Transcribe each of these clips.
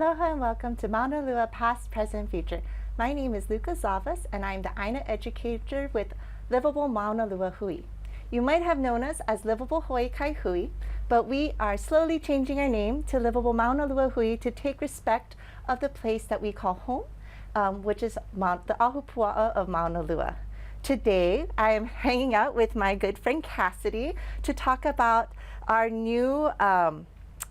Aloha and welcome to Maunalua Past, Present, Future. My name is Luka Zavas and I'm the Aina educator with Livable Maunalua Hui. You might have known us as Livable Hawaii Kai Hui, but we are slowly changing our name to Livable Maunalua Hui to take respect of the place that we call home, which is the Ahupua'a of Maunalua. Today, I am hanging out with my good friend Cassidy to talk about our new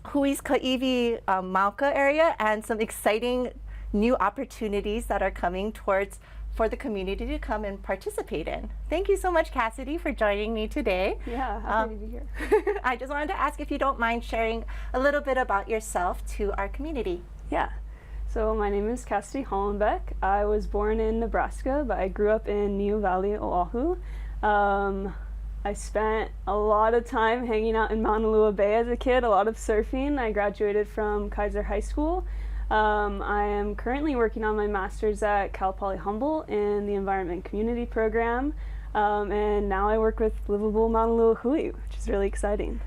Hui's Ka'iwi Mauka area and some exciting new opportunities that are coming towards for the community to come and participate in. Thank you so much, Cassidy, for joining me today. Yeah, happy to be here. I just wanted to ask if you don't mind sharing a little bit about yourself to our community. Yeah. So my name is Cassidy Hollenbeck. I was born in Nebraska, but I grew up in Niu Valley, Oahu. I spent a lot of time hanging out in Maunalua Bay as a kid, a lot of surfing. I graduated from Kaiser High School. I am currently working on my master's at Cal Poly Humboldt in the Environment Community Program. And now I work with Livable Maunalua Hui, which is really exciting.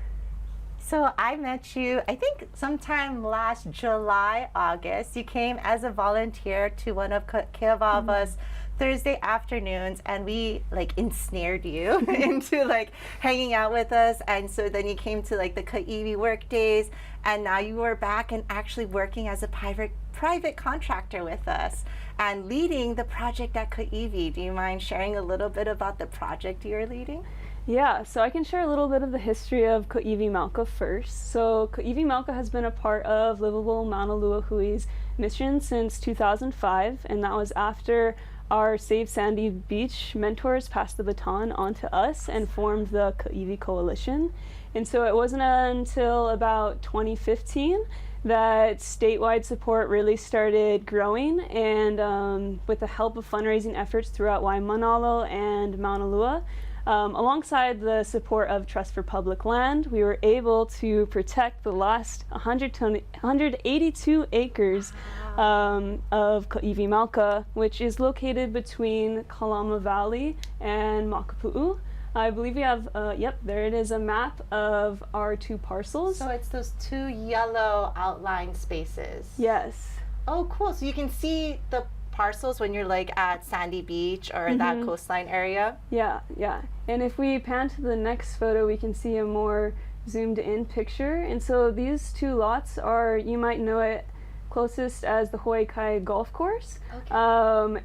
So I met you, I think sometime last July, August. You came as a volunteer to one of Keavawa's Thursday afternoons, and we like ensnared you into like hanging out with us. And so then you came to like the Ka'iwi work days, and now you are back and actually working as a private contractor with us and leading the project at Ka'iwi. Do you mind sharing a little bit about the project you're leading? Yeah, so I can share a little bit of the history of Ka'iwi Mauka first. So Ka'iwi Mauka has been a part of Livable Maunalua Hui's mission since 2005, and that was after our Save Sandy Beach mentors passed the baton on to us and formed the Ka'iwi Coalition. And so it wasn't until about 2015 that statewide support really started growing, and with the help of fundraising efforts throughout Waimanalo and Maunalua, alongside the support of Trust for Public Land, we were able to protect the last 182 acres of Ka'iwi Mauka, which is located between Kalama Valley and Makapu'u. I believe we have, yep, there it is, a map of our two parcels. So it's those two yellow outline spaces. Yes. Oh, cool. So you can see the parcels when you're like at Sandy Beach or that coastline area? Yeah, yeah. And if we pan to the next photo, we can see a more zoomed in picture. And so these two lots are, you might know it closest as the Hawaii Kai golf course. Okay.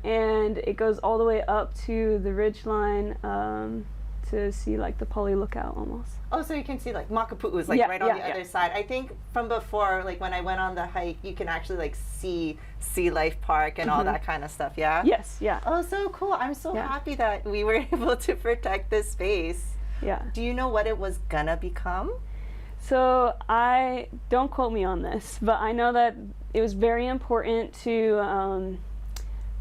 And it goes all the way up to the ridge line to see like the Poly Lookout almost. Oh, so you can see like Makapu'u is like right on the other side. I think from before, like when I went on the hike, you can actually like see Sea Life Park and all that kind of stuff, yeah? Yes, yeah. Oh, so cool. I'm so happy that we were able to protect this space. Yeah. Do you know what it was gonna become? So don't quote me on this, but I know that it was very important to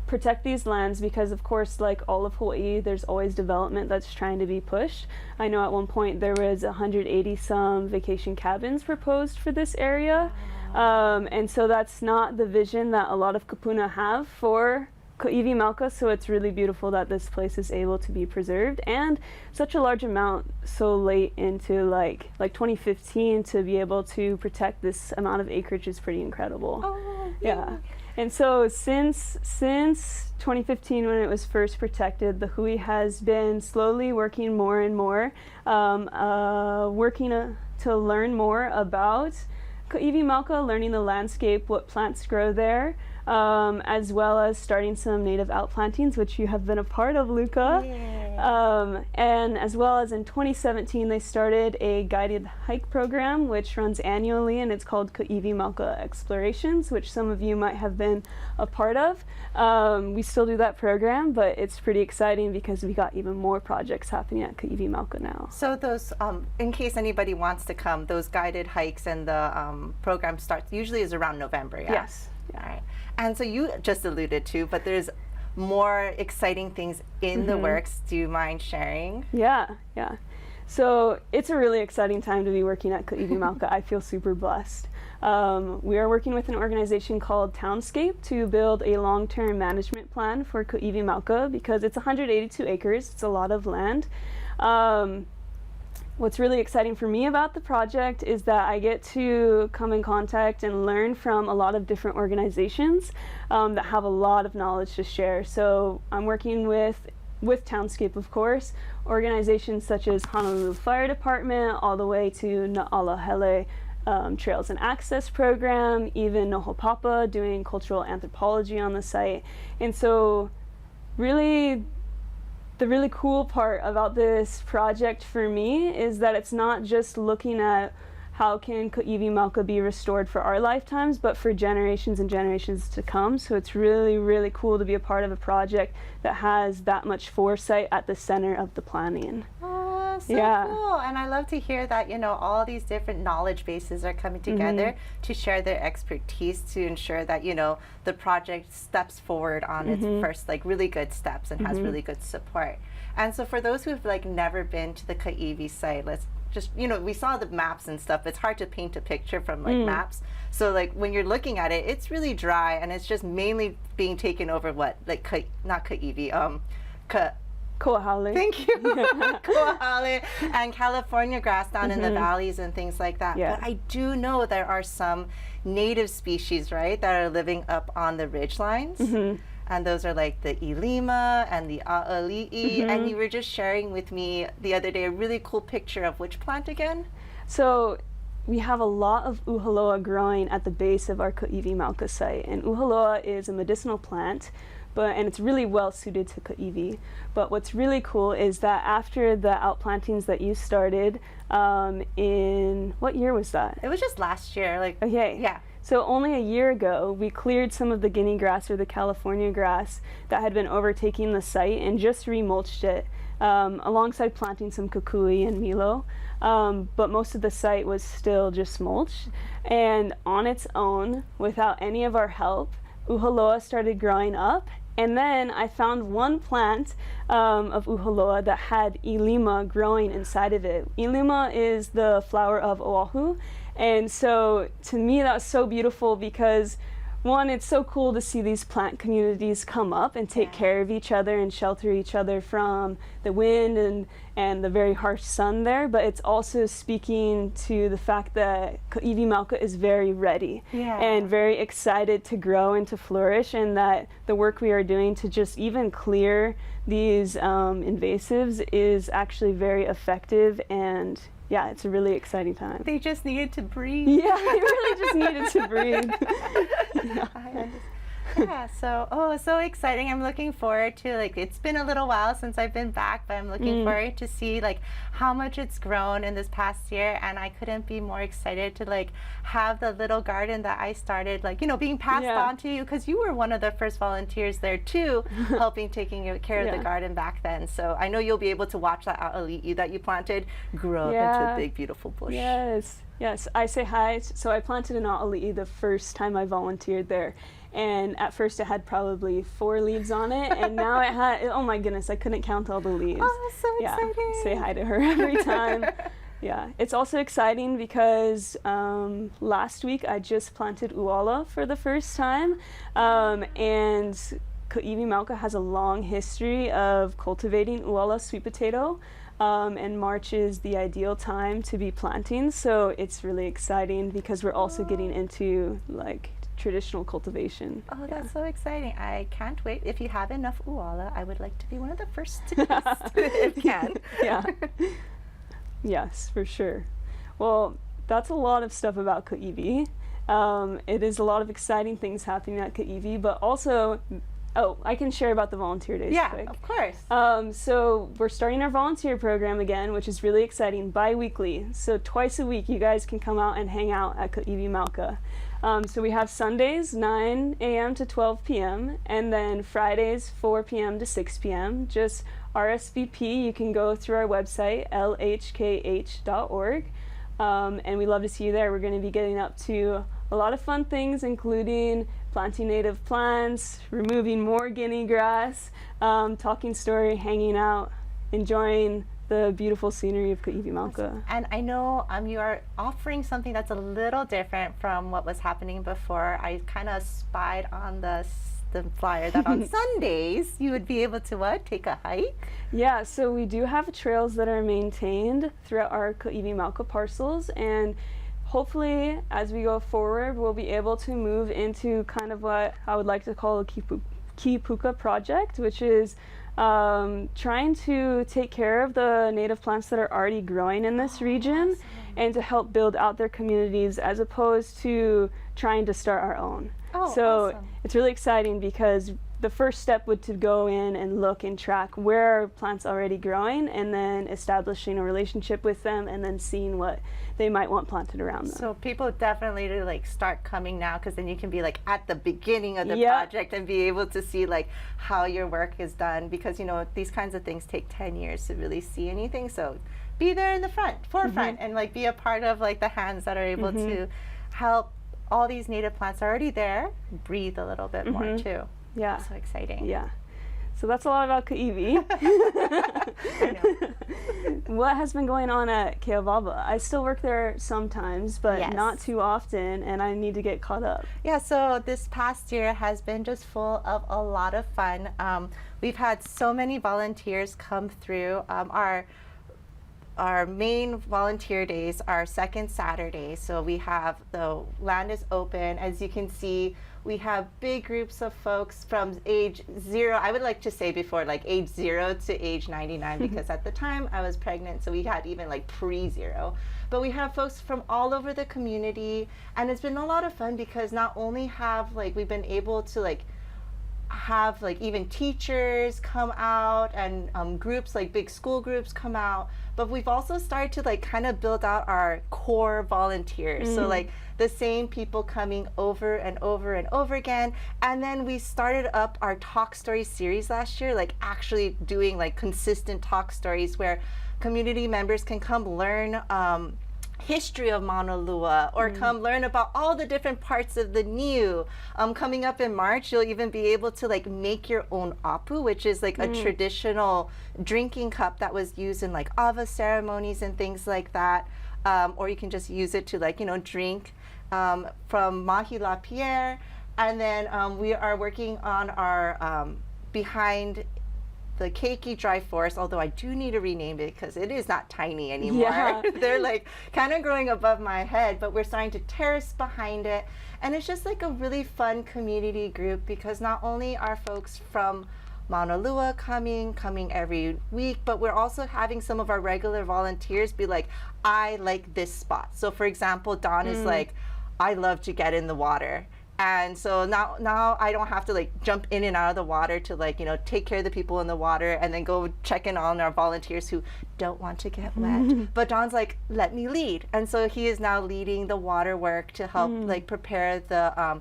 protect these lands because, of course, like all of Hawaii, there's always development that's trying to be pushed. I know at one point there was 180 some vacation cabins proposed for this area. And so that's not the vision that a lot of kapuna have for Ka'iwi Mauka, so it's really beautiful that this place is able to be preserved, and such a large amount so late into like 2015 to be able to protect this amount of acreage is pretty incredible. Oh, yeah. And so since 2015, when it was first protected, the Hui has been slowly working more and more, working to learn more about Ka'iwi Mauka, learning the landscape, what plants grow there, as well as starting some native outplantings, which you have been a part of, Luka. And as well as in 2017, they started a guided hike program, which runs annually, and it's called Ka'iwi Mauka Explorations, which some of you might have been a part of. We still do that program, but it's pretty exciting because we got even more projects happening at Ka'iwi Mauka now. So those, in case anybody wants to come, those guided hikes and the program starts usually is around November, yeah? Yes. Yeah. All right. And so you just alluded to, but there's more exciting things in the works. Do you mind sharing? Yeah, yeah. So it's a really exciting time to be working at Ka'iwi Mauka. I feel super blessed. We are working with an organization called Townscape to build a long-term management plan for Ka'iwi Mauka because it's 182 acres. It's a lot of land. what's really exciting for me about the project is that I get to come in contact and learn from a lot of different organizations that have a lot of knowledge to share. So I'm working with Townscape, of course, organizations such as Honolulu Fire Department, all the way to Na'alahele Trails and Access Program, even Noho Papa doing cultural anthropology on the site. And so really, the really cool part about this project for me is that it's not just looking at how can Ka'iwi Mauka be restored for our lifetimes, but for generations and generations to come. So it's really, really cool to be a part of a project that has that much foresight at the center of the planning. Oh, so cool. And I love to hear that, you know, all these different knowledge bases are coming together to share their expertise to ensure that, you know, the project steps forward on its first, like, really good steps and has really good support. And so for those who've, like, never been to the Ka'iwi site, let's just, you know, we saw the maps and stuff. It's hard to paint a picture from, like, maps. So, like, when you're looking at it, it's really dry, and it's just mainly being taken over like, not Ka'iwi, Koahale. Thank you. Koahale and California grass down in the valleys and things like that. Yeah. But I do know there are some native species, right, that are living up on the ridge lines. And those are like the Ilima and the A'ali'i. And you were just sharing with me the other day a really cool picture of which plant again? So we have a lot of uhaloa growing at the base of our Ka'iwi Mauka site. And uhaloa is a medicinal plant, and it's really well suited to Ka'iwi. But what's really cool is that after the outplantings that you started in, what year was that? It was just last year. Like, okay. Yeah. So only a year ago, we cleared some of the guinea grass or the California grass that had been overtaking the site and just remulched it alongside planting some kukui and milo. But most of the site was still just mulch. And on its own, without any of our help, uhaloa started growing up. And then I found one plant of uhaloa that had Ilima growing inside of it. Ilima is the flower of Oahu. And so to me that was so beautiful because, one, it's so cool to see these plant communities come up and take care of each other and shelter each other from the wind and the very harsh sun there, but it's also speaking to the fact that Ka'iwi Mauka is very ready and very excited to grow and to flourish, and that the work we are doing to just even clear these invasives is actually very effective, and yeah, it's a really exciting time. They just needed to breathe. Yeah, they really just needed to breathe. Yeah, so, so exciting. I'm looking forward to, like, it's been a little while since I've been back, but I'm looking forward to see, like, how much it's grown in this past year, and I couldn't be more excited to, like, have the little garden that I started, like, you know, being passed on to you, because you were one of the first volunteers there too, helping taking care of the garden back then. So I know you'll be able to watch that a'ali'i that you planted grow up into a big, beautiful bush. Yes, I say hi. So I planted an a'ali'i the first time I volunteered there. And at first it had probably 4 leaves on it, and now it had, oh my goodness, I couldn't count all the leaves. Oh, so exciting. Say hi to her every time. It's also exciting because last week I just planted uala for the first time, and Ka'iwi Mauka has a long history of cultivating uala sweet potato, and March is the ideal time to be planting, so it's really exciting because we're also getting into, like, traditional cultivation. Oh, that's so exciting. I can't wait. If you have enough uala, I would like to be one of the first to taste if you can. Yes, for sure. Well, that's a lot of stuff about Ka'iwi. It is a lot of exciting things happening at Ka'iwi, but also, I can share about the volunteer days quick. Yeah, of course. So we're starting our volunteer program again, which is really exciting, bi-weekly. So twice a week you guys can come out and hang out at Ka'iwi Mauka. So we have Sundays 9 a.m. to 12 p.m. and then Fridays 4 p.m. to 6 p.m. Just RSVP. You can go through our website, lhkh.org, and we'd love to see you there. We're going to be getting up to a lot of fun things, including planting native plants, removing more guinea grass, talking story, hanging out, enjoying the beautiful scenery of Ka'iwi Mauka. And I know you are offering something that's a little different from what was happening before. I kind of spied on the the flyer that on Sundays you would be able to what? Take a hike? Yeah, so we do have trails that are maintained throughout our Ka'iwimalka parcels, and hopefully as we go forward we'll be able to move into kind of what I would like to call a Kipuka project, which is trying to take care of the native plants that are already growing in this region. Awesome. And to help build out their communities as opposed to trying to start our own. So awesome. It's really exciting because the first step would to go in and look and track where are plants already growing, and then establishing a relationship with them, and then seeing what they might want planted around them. So people definitely to like start coming now, because then you can be like at the beginning of the project and be able to see like how your work is done, because you know these kinds of things take 10 years to really see anything. So be there in the forefront, and like be a part of like the hands that are able to help all these native plants already there breathe a little bit more too. Yeah. So exciting. Yeah. So that's a lot about Ka'iwi. What has been going on at Ke'awawa? I still work there sometimes, but not too often, and I need to get caught up. Yeah, so this past year has been just full of a lot of fun. We've had so many volunteers come through. Our main volunteer days are second Saturday, so we have the land is open. As you can see, we have big groups of folks from age 0, I would like to say before, like age 0 to age 99, because at the time I was pregnant, so we had even like pre-0. But we have folks from all over the community, and it's been a lot of fun because not only have like we've been able to like have like even teachers come out, and groups like big school groups come out, but we've also started to like kind of build out our core volunteers. So like the same people coming over and over and over again. And then we started up our talk story series last year, like actually doing like consistent talk stories where community members can come learn history of Mauna Lua, or come learn about all the different parts of the niu. Coming up in March, you'll even be able to like make your own apu, which is like a traditional drinking cup that was used in like ava ceremonies and things like that. Or you can just use it to like, you know, drink from Mahi La Pierre. And then we are working on our behind the Keiki Dry Forest, although I do need to rename it because it is not tiny anymore. Yeah. They're like kind of growing above my head, but we're starting to terrace behind it. And it's just like a really fun community group, because not only are folks from Mauna Lua coming every week, but we're also having some of our regular volunteers be like, I like this spot. So for example, Dawn is like, I love to get in the water. And so now I don't have to like jump in and out of the water to like, you know, take care of the people in the water and then go check in on our volunteers who don't want to get wet. But Don's like, let me lead. And so he is now leading the water work to help like prepare the,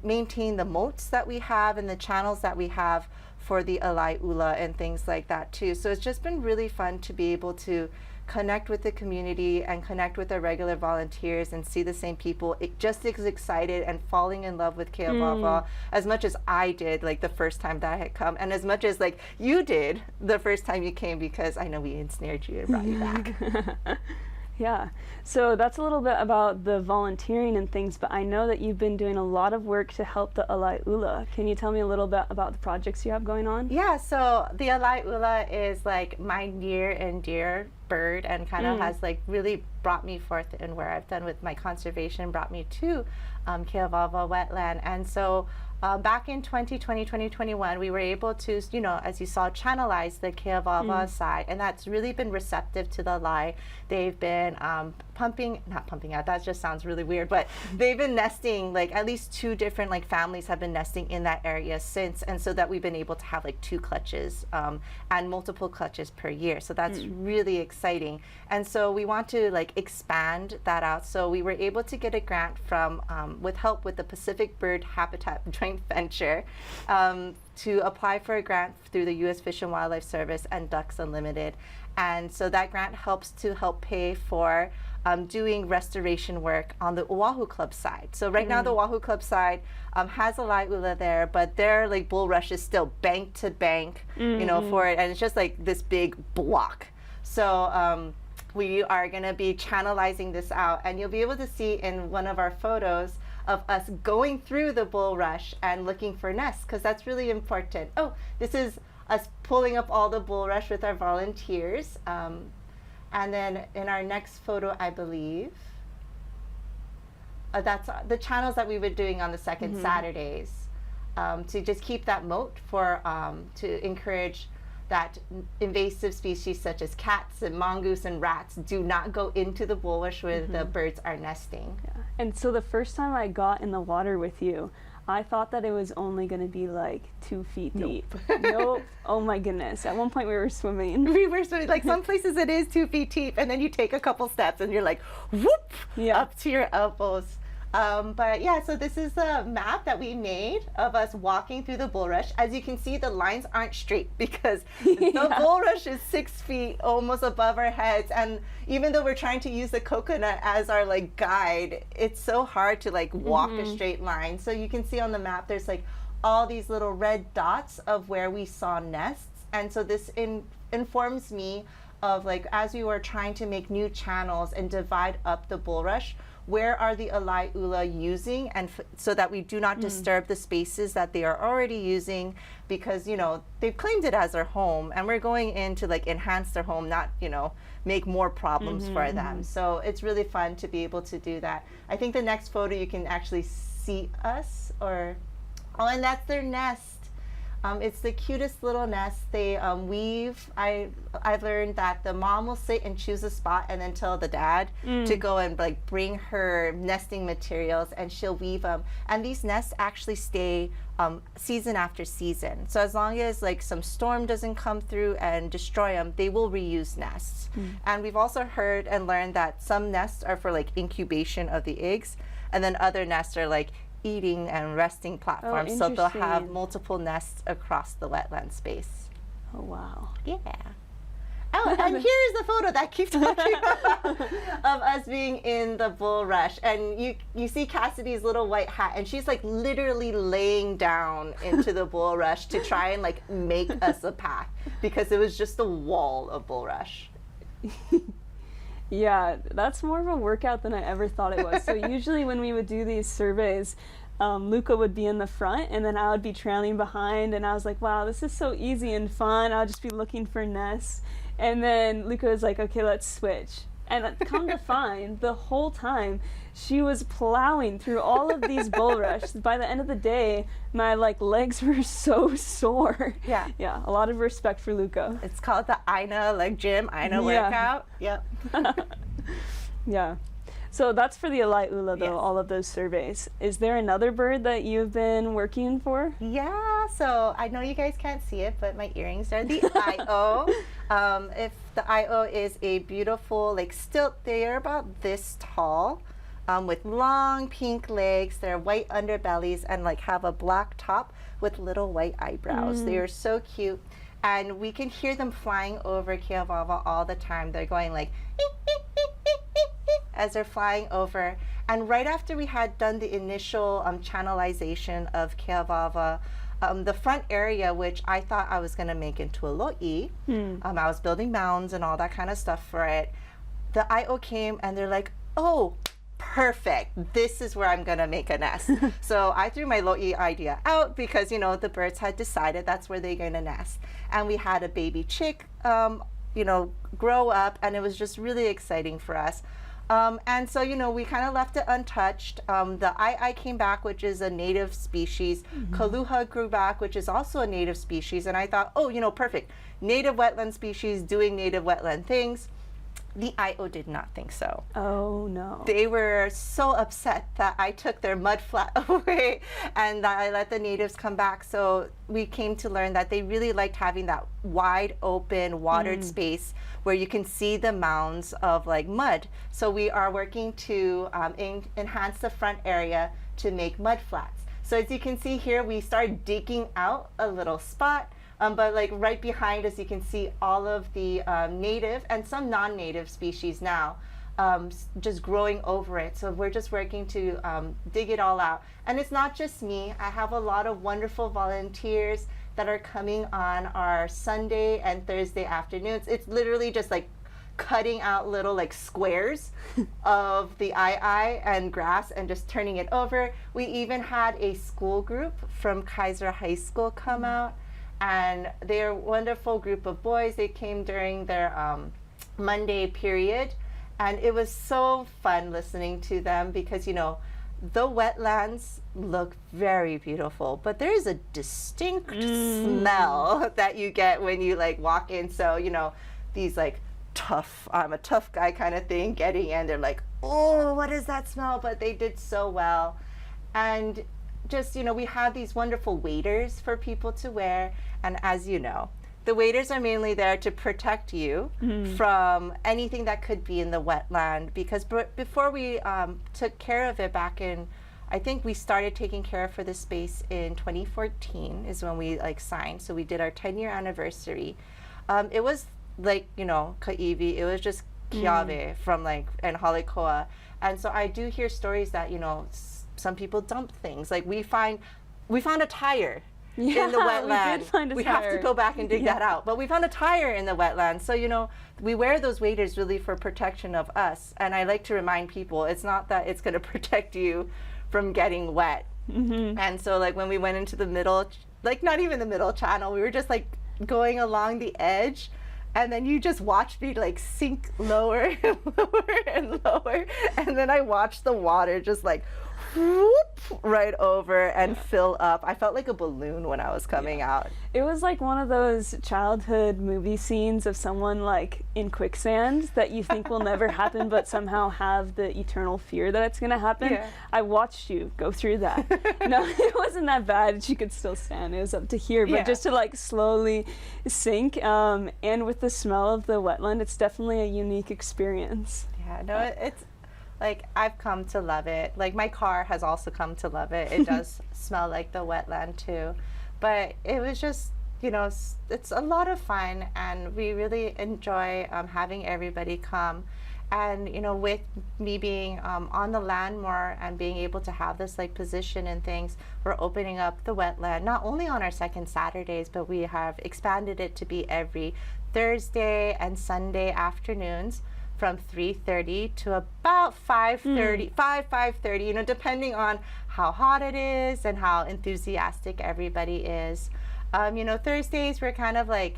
maintain the moats that we have and the channels that we have for the Alai'ula and things like that too. So it's just been really fun to be able to connect with the community and connect with our regular volunteers and see the same people just as excited and falling in love with Ke'awawa as much as I did like the first time that I had come, and as much as like you did the first time you came, because I know we ensnared you and brought you back. Yeah, so that's a little bit about the volunteering and things, but I know that you've been doing a lot of work to help the Alai'ula. Can you tell me a little bit about the projects you have going on? Yeah, so the Alai'ula is like my near and dear bird, and kind of has like really brought me forth in where I've done with my conservation, brought me to Ke'awawa wetland. And so back in 2020, 2021, we were able to, you know, as you saw, channelize the Ke'awawa side, and that's really been receptive to the Alai. They've been not pumping out, that just sounds really weird, but they've been nesting, like at least 2 different like families have been nesting in that area since, and so that we've been able to have like 2 clutches and multiple clutches per year. So that's really exciting. And so we want to like expand that out. So we were able to get a grant from, with help with the Pacific Bird Habitat Joint Venture, to apply for a grant through the U.S. Fish and Wildlife Service and Ducks Unlimited. And so that grant helps to help pay for doing restoration work on the Oahu Club side. So right now the Oahu Club side has a Alai'ula there, but their like bulrush is still bank to bank, you know, for it, and it's just like this big block. So we are going to be channelizing this out, and you'll be able to see in one of our photos of us going through the bulrush and looking for nests, because that's really important. Oh, this is us pulling up all the bulrush with our volunteers. And then in our next photo, I believe, that's the channels that we were doing on the second Saturdays, to just keep that moat for, to encourage that invasive species such as cats and mongoose and rats do not go into the bulrush where the birds are nesting. Yeah. And so the first time I got in the water with you, I thought that it was only going to be like 2 feet deep. Nope. Oh my goodness. At one point we were swimming. We were swimming, like some places it is 2 feet deep, and then you take a couple steps and you're like, whoop, up to your elbows. But yeah, so this is the map that we made of us walking through the bulrush. As you can see, the lines aren't straight because the bulrush is 6 feet almost above our heads. And even though we're trying to use the coconut as our like guide, it's so hard to like walk a straight line. So you can see on the map, there's like all these little red dots of where we saw nests. And so this informs me of like, as we were trying to make new channels and divide up the bulrush, where are the ŌleloNet using, and so that we do not disturb the spaces that they are already using, because you know they've claimed it as their home, and we're going in to like enhance their home, not make more problems for them. So it's really fun to be able to do that. I think the next photo you can actually see us, or and that's their nest. It's the cutest little nest. They weave. I've learned that the mom will sit and choose a spot and then tell the dad to go and like bring her nesting materials, and she'll weave them. And these nests actually stay season after season. So as long as like some storm doesn't come through and destroy them, they will reuse nests. And we've also heard and learned that some nests are for like incubation of the eggs, and then other nests are like eating and resting platforms, so they'll have multiple nests across the wetland space. Oh wow. Yeah. Oh, and here's the photo that keeps talking about of us being in the bulrush, and you see Cassidy's little white hat, and she's like literally laying down into the bulrush to try and like make us a path, because it was just a wall of bulrush. Yeah, that's more of a workout than I ever thought it was. So usually when we would do these surveys, Luka would be in the front and then I would be trailing behind, and I was like, wow, this is so easy and fun. I'll just be looking for nests. And then Luka was like, okay, let's switch. And come to find, the whole time she was plowing through all of these bulrush. By the end of the day, my like legs were so sore. Yeah. Yeah, a lot of respect for Luka. It's called the Aina like gym, Aina workout. Yep. Yeah. So that's for the ŌleloNet though, all of those surveys. Is there another bird that you've been working for? Yeah, so I know you guys can't see it, but my earrings are the IO. If the IO is a beautiful, like stilt, they are about this tall, with long pink legs. They're white underbellies and like have a black top with little white eyebrows. They are so cute. And we can hear them flying over Keawava all the time. They're going like, as they're flying over. And right after we had done the initial channelization of Keawava, the front area, which I thought I was going to make into a lo'i, I was building mounds and all that kind of stuff for it. The IO came and they're like, oh, perfect. This is where I'm going to make a nest. So I threw my lo'i idea out because, you know, the birds had decided that's where they're going to nest. And we had a baby chick, you know, grow up, and it was just really exciting for us. And so, you know, we kind of left it untouched. The I came back, which is a native species. Kaluha grew back, which is also a native species. And I thought, oh, you know, perfect. Native wetland species doing native wetland things. The IO did not think so. Oh, no. They were so upset that I took their mud flat away and that I let the natives come back. So we came to learn that they really liked having that wide open watered space where you can see the mounds of like mud. So we are working to enhance the front area to make mud flats. So as you can see here, we started digging out a little spot. But like right behind us, you can see all of the native and some non-native species now just growing over it. So we're just working to dig it all out. And it's not just me. I have a lot of wonderful volunteers that are coming on our Sunday and Thursday afternoons. It's literally just like cutting out little like squares of the and grass and just turning it over. We even had a school group from Kaiser High School come out, and they're a wonderful group of boys. They came during their Monday period, and it was so fun listening to them because, you know, the wetlands look very beautiful, but there is a distinct smell that you get when you like walk in. So, you know, these like tough, I'm a tough guy kind of thing getting in, they're like, oh, what is that smell? But they did so well. And just, you know, we have these wonderful waders for people to wear. And as you know, the waders are mainly there to protect you from anything that could be in the wetland, because before we took care of it back in, I think we started taking care of for the space in 2014 is when we like signed. So we did our 10-year anniversary. It was like, you know, Ka'ivi, it was just Kiave from like, and Halekoa. And so I do hear stories that, you know, some people dump things. Like we found a tire in the wetland. We did find a we tire. have to go back and dig that out. But we found a tire in the wetland. So, you know, we wear those waders really for protection of us. And I like to remind people, it's not that it's going to protect you from getting wet. And so like when we went into the middle, like not even the middle channel, we were just like going along the edge. And then you just watched me like sink lower and lower and lower. And then I watched the water just like whoop right over and fill up. I felt like a balloon when I was coming out. It was like one of those childhood movie scenes of someone like in quicksand that you think will never happen, but somehow have the eternal fear that it's gonna happen. I watched you go through that. No, it wasn't that bad. She could still stand. It was up to here, but just to like slowly sink. And with the smell of the wetland, it's definitely a unique experience. Yeah, no, it's like I've come to love it. Like my car has also come to love it. It does smell like the wetland too. But it was just, you know, it's a lot of fun, and we really enjoy having everybody come. And, you know, with me being on the land more and being able to have this like position and things, we're opening up the wetland, not only on our second Saturdays, but we have expanded it to be every Thursday and Sunday afternoons from 3:30 to about 5:30, 5:30, you know, depending on how hot it is and how enthusiastic everybody is. You know, Thursdays we're kind of like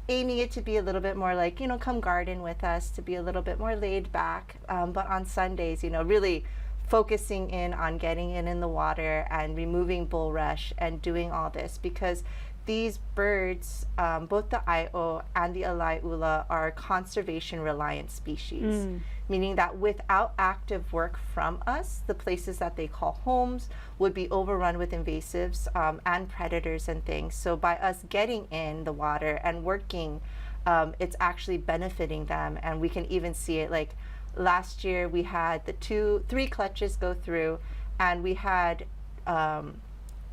aiming it to be a little bit more like, you know, come garden with us, to be a little bit more laid back. But on Sundays, you know, really focusing in on getting in the water and removing bulrush and doing all this, because these birds, both the Aio and the Alaiula, are conservation reliant species, meaning that without active work from us, the places that they call homes would be overrun with invasives and predators and things. So by us getting in the water and working, it's actually benefiting them. And we can even see it, like last year we had the 3 clutches go through, and we had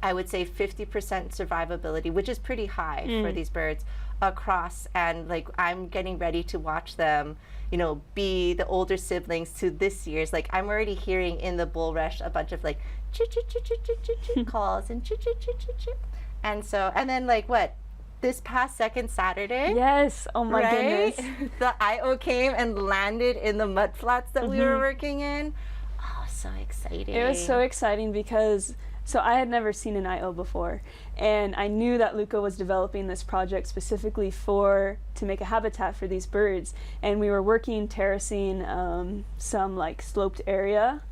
I would say 50% survivability, which is pretty high for these birds across. And like I'm getting ready to watch them, you know, be the older siblings to this year's. Like I'm already hearing in the bulrush a bunch of like chit chit chit chit chit chit chit calls and chit chit chit chit chit. And so, and then like what, this past second Saturday, yes, oh my goodness, the Io came and landed in the mud flats that we were working in. Oh, so exciting. It was so exciting because so I had never seen an Io before, and I knew that Luka was developing this project specifically to make a habitat for these birds, and we were working terracing some like sloped area,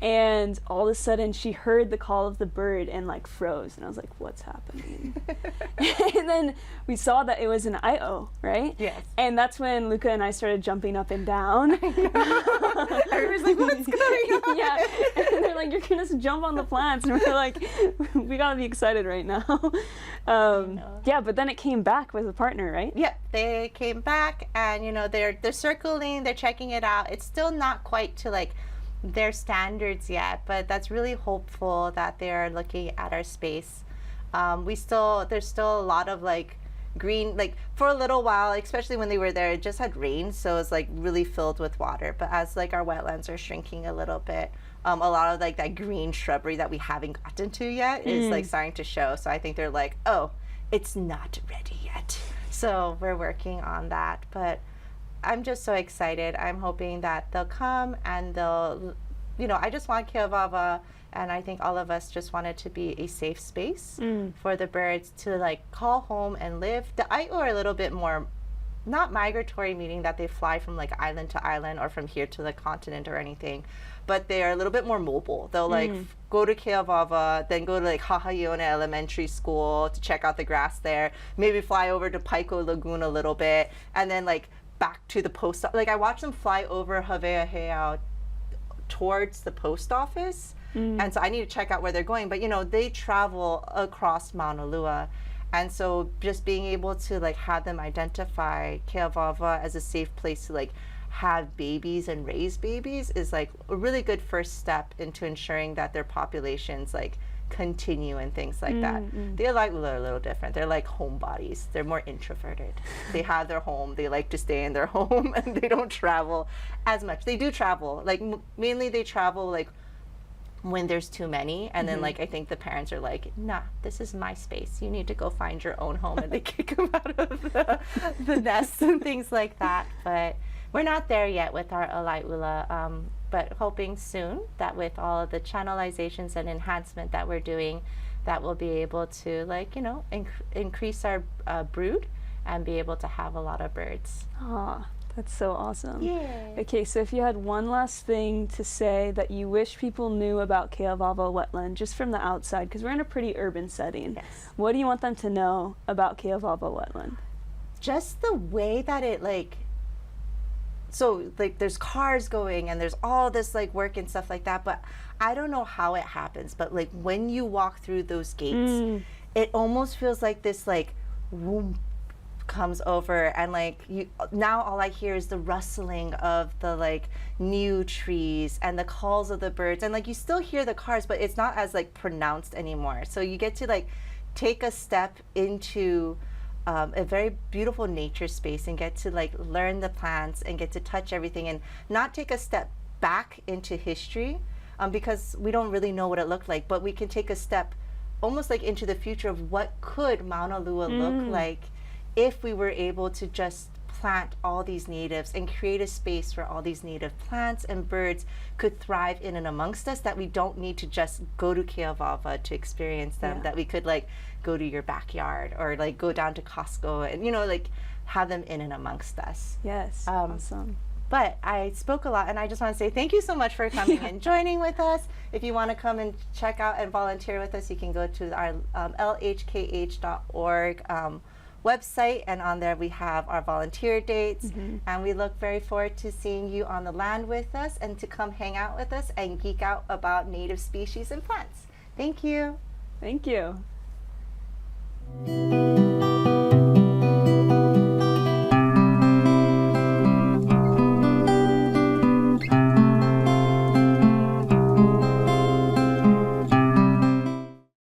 and all of a sudden she heard the call of the bird and like froze, and I was like, what's happening? And then we saw that it was an Io, right? Yes. And that's when Luka and I started jumping up and down. Everybody's like, what's going on? Yeah, and they're like, you're gonna jump on the plants, and we're like, we gotta be excited right now. Yeah, but then it came back with a partner, right? Yep, they came back, and you know, they're circling, they're checking it out. It's still not quite to like their standards yet, but that's really hopeful that they're looking at our space. There's still a lot of like green, like for a little while, especially when they were there, it just had rain, so it's like really filled with water. But as like our wetlands are shrinking a little bit, a lot of like that green shrubbery that we haven't gotten to yet is like starting to show. So I think they're like, oh, it's not ready yet. So we're working on that. But I'm just so excited. I'm hoping that they'll come and they'll, I just want Keawava, and I think all of us just want it to be a safe space for the birds to like call home and live. The Ai'o are a little bit more, not migratory, meaning that they fly from like island to island or from here to the continent or anything, but they are a little bit more mobile. They'll like go to Keawava, then go to like Hahaiona Elementary School to check out the grass there, maybe fly over to Paiko Lagoon a little bit, and then like back to the post. Like I watched them fly over Hawaii towards the post office, and so I need to check out where they're going. But they travel across Maunalua, and so just being able to like have them identify Keawava as a safe place to like have babies and raise babies is like a really good first step into ensuring that their populations like continue and things like that. The Ōlelo are a little different. They're like homebodies. They're more introverted. They have their home. They like to stay in their home, and they don't travel as much. They do travel. Like mainly they travel like when there's too many, and then like I think the parents are like, nah, this is my space. You need to go find your own home, and they kick them out of the nest and things like that. But we're not there yet with our Ōlelo, but hoping soon that with all of the channelizations and enhancement that we're doing, that we'll be able to like, increase our brood and be able to have a lot of birds. Aw, that's so awesome. Yeah. Okay, so if you had one last thing to say that you wish people knew about Keawava wetland, just from the outside, because we're in a pretty urban setting, what do you want them to know about Keawava wetland? Just the way that it like, so like there's cars going and there's all this like work and stuff like that, but I don't know how it happens, but like when you walk through those gates, it almost feels like this like whoom comes over, and like now all I hear is the rustling of the like new trees and the calls of the birds, and like you still hear the cars, but it's not as like pronounced anymore. So you get to like take a step into a very beautiful nature space and get to like learn the plants and get to touch everything, and not take a step back into history because we don't really know what it looked like, but we can take a step almost like into the future of what could Maunalua look like if we were able to just plant all these natives and create a space where all these native plants and birds could thrive in and amongst us, that we don't need to just go to Keawava to experience them, that we could like go to your backyard or like go down to Costco and like have them in and amongst us. Yes, awesome. But I spoke a lot, and I just want to say thank you so much for coming and joining with us. If you want to come and check out and volunteer with us, you can go to our lhkh.org website, and on there we have our volunteer dates, and we look very forward to seeing you on the land with us and to come hang out with us and geek out about native species and plants. Thank you. Thank you.